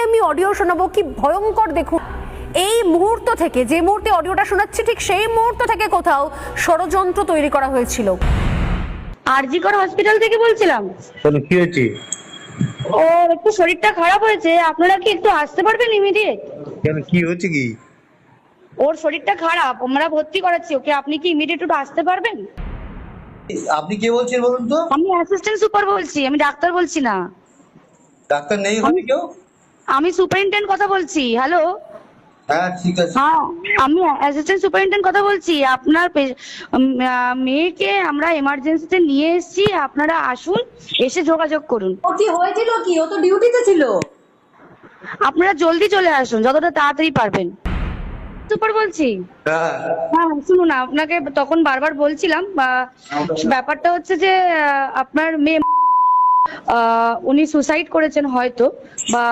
আমি অডিও শোনাবো, কি ভয়ঙ্কর দেখুন। এই মুহূর্ত থেকে, যে মুহূর্তে অডিওটা শোনাচ্ছি ঠিক সেই মুহূর্ত থেকে কোথাও ষড়যন্ত্র তৈরি করা হয়েছিল। আরজি কর হসপিটাল থেকে বলছিলাম। কেন, কি হয়েছে? ওর একটু শরীরটা খারাপ হয়েছে, আপনারা কি একটু আসতে পারবেন ইমিডিয়েট? কেন, কি হয়েছে কি? ওর শরীরটা খারাপ, আমরা ভর্তি করাচ্ছি ওকে, আপনি কি ইমিডিয়েট একটু আসতে পারবেন? আপনি কে বলছেন বলুন তো? আমি অ্যাসিস্ট্যান্ট সুপার বলছি, আমি ডাক্তার বলছি না। ডাক্তার নেই ওখানে কেউ? আমি সুপারিনটেন্ডেন্ট কথা বলছি। হ্যালো। হ্যাঁ ঠিক আছে। হ্যাঁ, আমি অ্যাসিস্ট্যান্ট সুপারিনটেন্ডেন্ট কথা বলছি। আপনার মেয়েকে আমরা এমার্জেন্সিতে নিয়ে এসেছি, আপনারা আসুন, এসে যোগাযোগ করুন। ও কি হয়েছিল কি? ও তো ডিউটিতে ছিল। আপনারা জলদি চলে আসুন, যতটা তাড়াতাড়ি পারবেন। সুপার বলছি। হ্যাঁ হ্যাঁ শুনুন, আপনাকে তখন বারবার বলছিলাম, ব্যাপারটা হচ্ছে যে আপনার মেয়ে উনি সুসাইড করেছেন হয়তো, বা